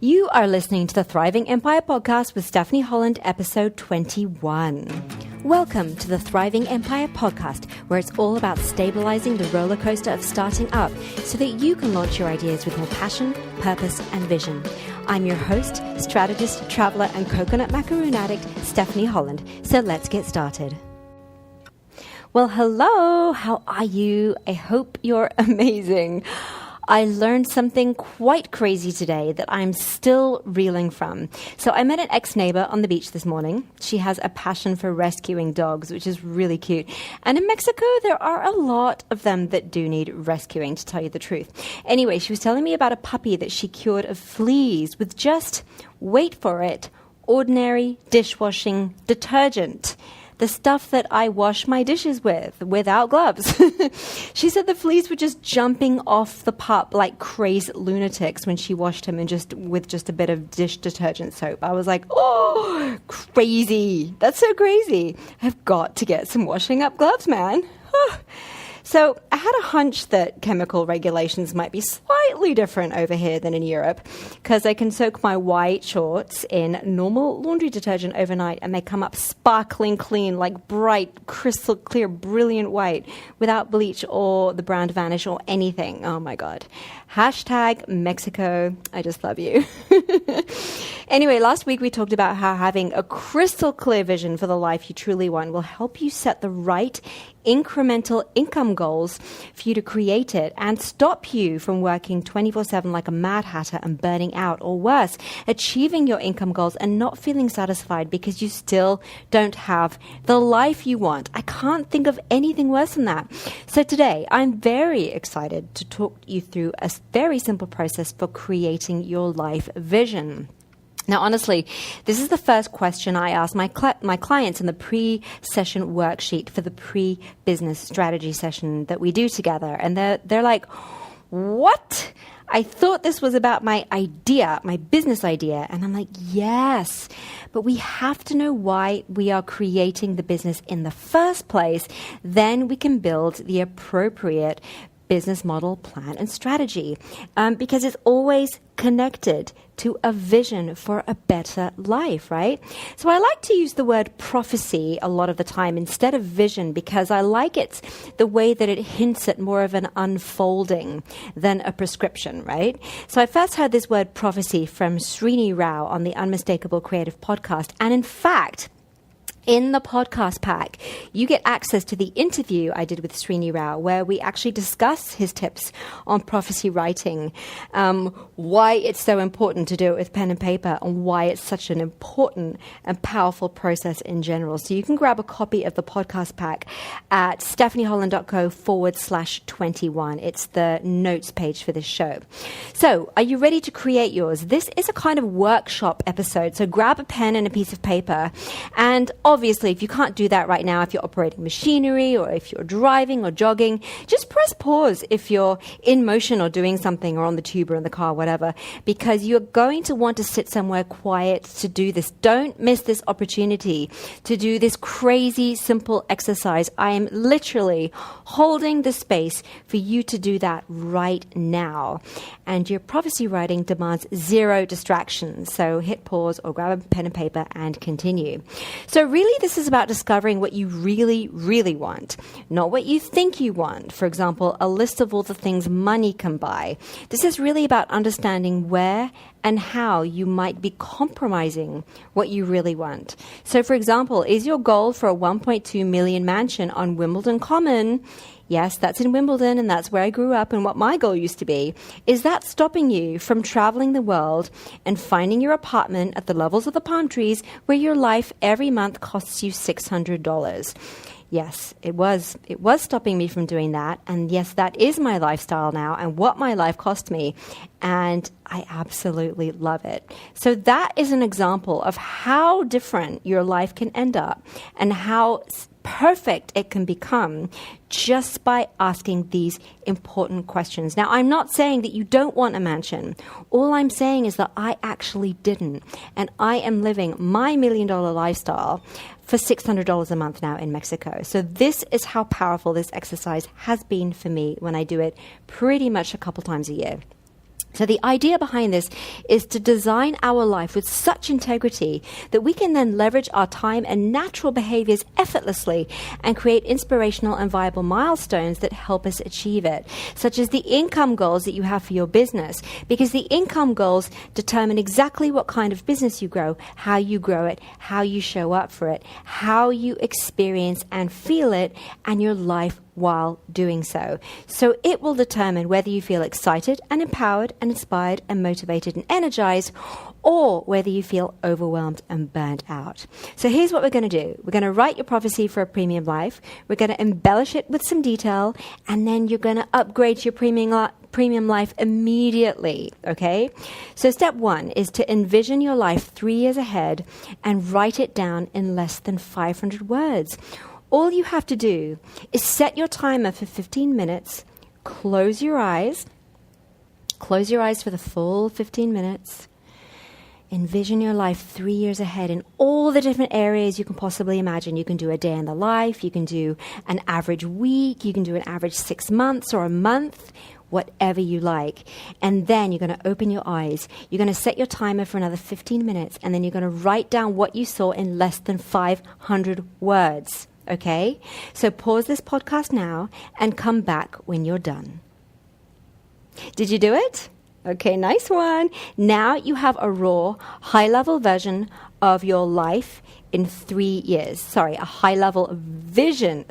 You are listening to the Thriving Empire podcast with Stephanie Holland, episode 21. Welcome to the Thriving Empire podcast, where it's all about stabilizing the roller coaster of starting up so that you can launch your ideas with more passion, purpose, and vision. I'm your host, strategist, traveler, and coconut macaroon addict, Stephanie Holland. So let's get started. Well, hello. How are you? I hope you're amazing. I learned something quite crazy today that I'm still reeling from. So I met an ex-neighbor on the beach this morning. She has a passion for rescuing dogs, which is really cute. And in Mexico, there are a lot of them that do need rescuing, to tell you the truth. Anyway, she was telling me about a puppy that she cured of fleas with just, wait for it, ordinary dishwashing detergent. The stuff that I wash my dishes with, without gloves. She said the fleas were just jumping off the pup like crazed lunatics when she washed him with just a bit of dish detergent soap. I was like, oh, crazy. That's so crazy. I've got to get some washing up gloves, man. So I had a hunch that chemical regulations might be slightly different over here than in Europe, because I can soak my white shorts in normal laundry detergent overnight and they come up sparkling clean, like bright, crystal clear, brilliant white without bleach or the brand vanish or anything. Oh my God. Hashtag Mexico. I just love you. Anyway, last week we talked about how having a crystal clear vision for the life you truly want will help you set the right incremental income goals for you to create it and stop you from working 24/7 like a mad hatter and burning out, or worse, achieving your income goals and not feeling satisfied because you still don't have the life you want. I can't think of anything worse than that. So today, I'm very excited to talk you through a very simple process for creating your life vision. Now, honestly, this is the first question I ask my clients in the pre-session worksheet for the pre-business strategy session that we do together. And they're like, what? I thought this was about my idea, my business idea. And I'm like, yes, but we have to know why we are creating the business in the first place. Then we can build the appropriate business model, plan, and strategy, because it's always connected to a vision for a better life, right? So I like to use the word prophecy a lot of the time instead of vision, because I like it the way that it hints at more of an unfolding than a prescription, right? So I first heard this word prophecy from Srini Rao on the Unmistakable Creative podcast. And in fact, in the podcast pack, you get access to the interview I did with Srini Rao, where we actually discuss his tips on prophecy writing, why it's so important to do it with pen and paper, and why it's such an important and powerful process in general. So you can grab a copy of the podcast pack at stephanieholland.co/21. It's the notes page for this show. So are you ready to create yours? This is a kind of workshop episode. So grab a pen and a piece of paper, and obviously, if you can't do that right now, if you're operating machinery or if you're driving or jogging, just press pause if you're in motion or doing something or on the tube or in the car, whatever, because you're going to want to sit somewhere quiet to do this. Don't miss this opportunity to do this crazy, simple exercise. I am literally holding the space for you to do that right now. And your prophecy writing demands zero distractions. So hit pause or grab a pen and paper and continue. So really, this is about discovering what you really, really want, not what you think you want. For example, a list of all the things money can buy. This is really about understanding where and how you might be compromising what you really want. So, for example, is your goal for a 1.2 million mansion on Wimbledon Common? Yes, that's in Wimbledon, and that's where I grew up and what my goal used to be. Is that stopping you from traveling the world and finding your apartment at the levels of the palm trees where your life every month costs you $600? Yes, it was stopping me from doing that. And yes, that is my lifestyle now and what my life cost me. And I absolutely love it. So that is an example of how different your life can end up and how perfect it can become just by asking these important questions. Now, I'm not saying that you don't want a mansion. All I'm saying is that I actually didn't. And I am living my $1 million lifestyle for $600 a month now in Mexico. So this is how powerful this exercise has been for me when I do it pretty much a couple times a year. So the idea behind this is to design our life with such integrity that we can then leverage our time and natural behaviors effortlessly and create inspirational and viable milestones that help us achieve it, such as the income goals that you have for your business, because the income goals determine exactly what kind of business you grow, how you show up for it, how you experience and feel it, and your life while doing so. So it will determine whether you feel excited and empowered and inspired and motivated and energized, or whether you feel overwhelmed and burnt out. So here's what we're going to do. We're going to write your prophecy for a premium life. We're going to embellish it with some detail, and then you're going to upgrade to your premium life immediately, okay? So step 1 is to envision your life 3 years ahead and write it down in less than 500 words. All you have to do is set your timer for 15 minutes, close your eyes for the full 15 minutes, envision your life 3 years ahead in all the different areas you can possibly imagine. You can do a day in the life, you can do an average week, you can do an average 6 months or a month, whatever you like. And then you're going to open your eyes. You're going to set your timer for another 15 minutes, and then you're going to write down what you saw in less than 500 words. Okay? So pause this podcast now and come back when you're done. Did you do it? Okay, nice one. Now you have a raw, high-level version of your life in 3 years. Sorry, a high-level version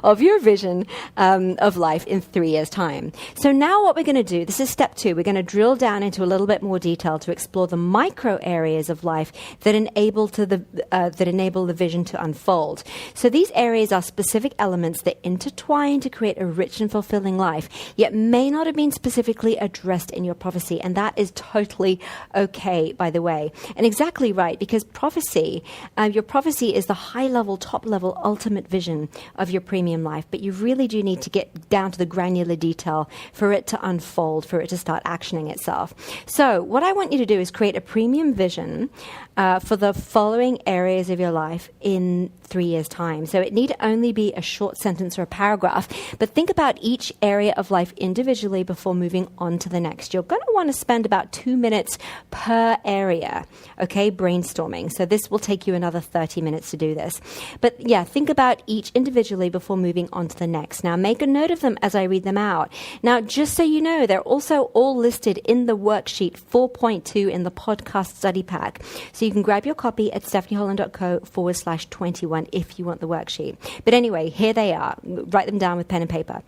of your vision of life in 3 years' time. So now what we're going to do, this is step 2, we're going to drill down into a little bit more detail to explore the micro areas of life that enable the vision to unfold. So these areas are specific elements that intertwine to create a rich and fulfilling life, yet may not have been specifically addressed in your prophecy, and that is totally okay, by the way. And exactly right, because prophecy, your prophecy is the high-level, top-level, ultimate vision of your premium life, but you really do need to get down to the granular detail for it to unfold, for it to start actioning itself. So what I want you to do is create a premium vision for the following areas of your life in 3 years' time. So it need only be a short sentence or a paragraph, but think about each area of life individually before moving on to the next. You're going to want to spend about 2 minutes per area, okay, brainstorming. So this will take you another 30 minutes to do this. But yeah, think about each individually before moving on to the next. Now, make a note of them as I read them out. Now, just so you know, they're also all listed in the worksheet 4.2 in the podcast study pack. So you can grab your copy at stephanieholland.co/21 if you want the worksheet. But anyway, here they are. Write them down with pen and paper.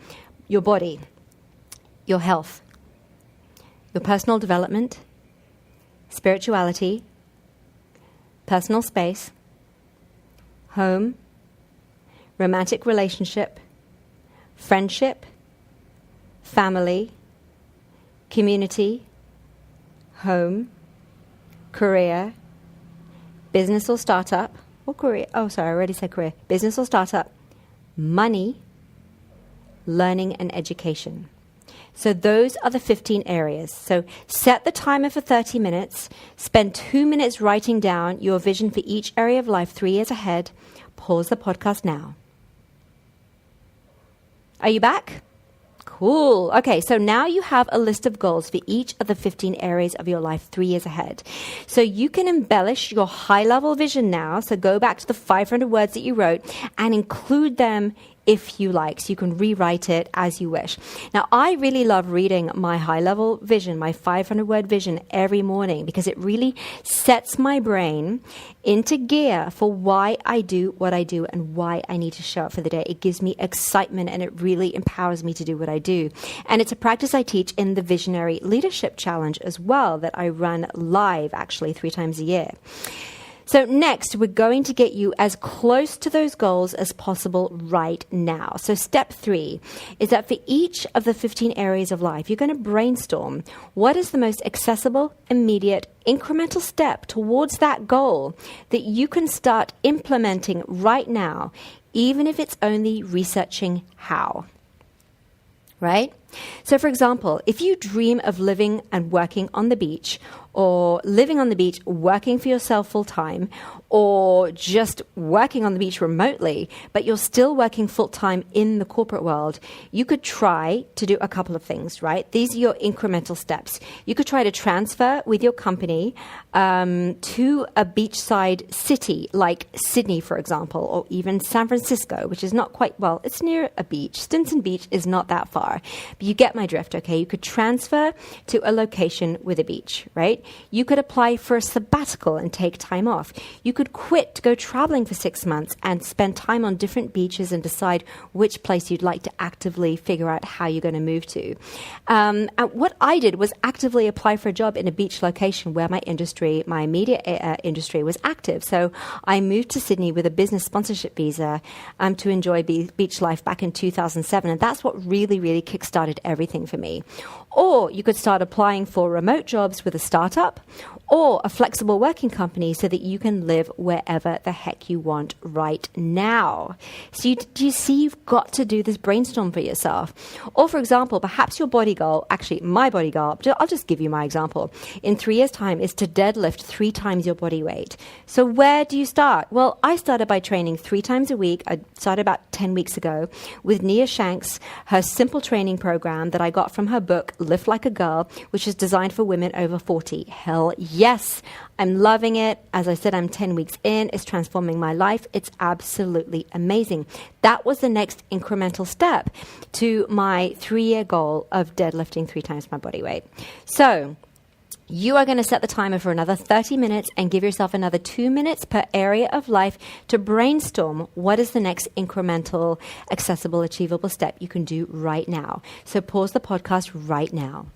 Your body, your health, your personal development, spirituality, personal space, home, romantic relationship, friendship, family, community, home, career, business or startup, or career. Oh, sorry, I already said career. Business or startup, money, learning and education. So those are the 15 areas. So set the timer for 30 minutes. Spend 2 minutes writing down your vision for each area of life 3 years ahead. Pause the podcast now. Are you back? Cool. Okay, so now you have a list of goals for each of the 15 areas of your life 3 years ahead. So you can embellish your high-level vision now. So go back to the 500 words that you wrote and include them if you like. So you can rewrite it as you wish. Now, I really love reading my high-level vision, my 500-word vision every morning, because it really sets my brain into gear for why I do what I do and why I need to show up for the day. It gives me excitement and it really empowers me to do what I do. And it's a practice I teach in the Visionary Leadership Challenge as well, that I run live actually 3 times a year. So next, we're going to get you as close to those goals as possible right now. So step 3 is that for each of the 15 areas of life, you're going to brainstorm what is the most accessible, immediate, incremental step towards that goal that you can start implementing right now, even if it's only researching how. Right? So for example, if you dream of living and working on the beach, or living on the beach, working for yourself full time, or just working on the beach remotely, but you're still working full time in the corporate world, you could try to do a couple of things, right? These are your incremental steps. You could try to transfer with your company to a beachside city like Sydney, for example, or even San Francisco, which is not quite, well, it's near a beach. Stinson Beach is not that far, but you get my drift, okay? You could transfer to a location with a beach, right? You could apply for a sabbatical and take time off. You could quit to go traveling for 6 months and spend time on different beaches and decide which place you'd like to actively figure out how you're going to move to. And what I did was actively apply for a job in a beach location where my media industry was active. So I moved to Sydney with a business sponsorship visa to enjoy beach life back in 2007. And that's what really, really kickstarted everything for me. Or you could start applying for remote jobs with a startup or a flexible working company so that you can live wherever the heck you want right now. So do you see you've got to do this brainstorm for yourself? Or for example, perhaps your body goal, actually my body goal, I'll just give you my example, in 3 years' time is to deadlift 3 times your body weight. So where do you start? Well, I started by training 3 times a week. I started about 10 weeks ago with Nia Shanks, her simple training program that I got from her book, Lift Like a Girl, which is designed for women over 40. Hell yes, I'm loving it. As I said, I'm 10 weeks in. It's transforming my life. It's absolutely amazing. That was the next incremental step to my 3-year goal of deadlifting 3 times my body weight. So you are going to set the timer for another 30 minutes and give yourself another 2 minutes per area of life to brainstorm what is the next incremental, accessible, achievable step you can do right now. So pause the podcast right now.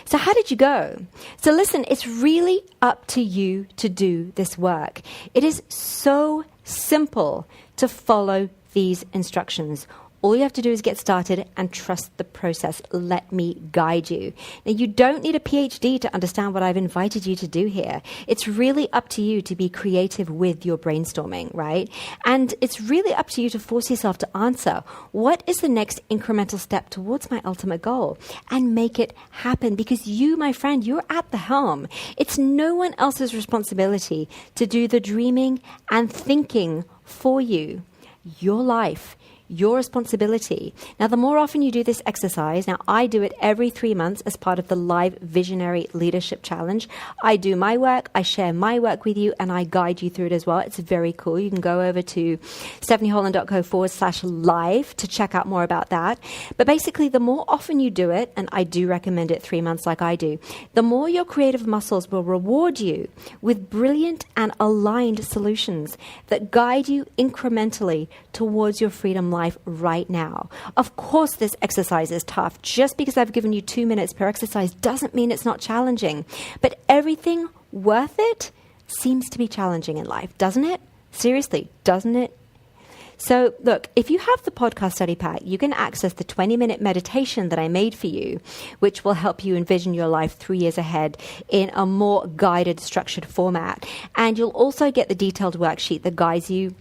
So how did you go? So listen, it's really up to you to do this work. It is so simple to follow these instructions. All you have to do is get started and trust the process. Let me guide you. Now, you don't need a PhD to understand what I've invited you to do here. It's really up to you to be creative with your brainstorming, right? And it's really up to you to force yourself to answer, what is the next incremental step towards my ultimate goal? And make it happen, because you, my friend, you're at the helm. It's no one else's responsibility to do the dreaming and thinking for you. Your life, your responsibility. Now, the more often you do this exercise, now I do it every 3 months as part of the Live Visionary Leadership Challenge. I do my work, I share my work with you, and I guide you through it as well. It's very cool. You can go over to stephanieholland.co/live to check out more about that. But basically, the more often you do it, and I do recommend it 3 months like I do, the more your creative muscles will reward you with brilliant and aligned solutions that guide you incrementally towards your freedom life right now. Of course, this exercise is tough. Just because I've given you 2 minutes per exercise doesn't mean it's not challenging. But everything worth it seems to be challenging in life, doesn't it? Seriously, doesn't it? So look, if you have the podcast study pack, you can access the 20-minute meditation that I made for you, which will help you envision your life 3 years ahead in a more guided, structured format. And you'll also get the detailed worksheet that guides you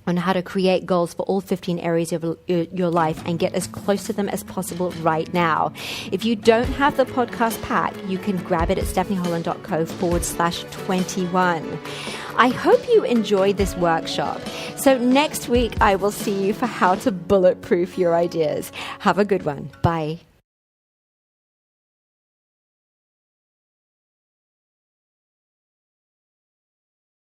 on how to create goals for all 15 areas of your life and get as close to them as possible right now. If you don't have the podcast pack, you can grab it at stephanieholland.co/21. I hope you enjoyed this workshop. So next week, I will see you for how to bulletproof your ideas. Have a good one. Bye.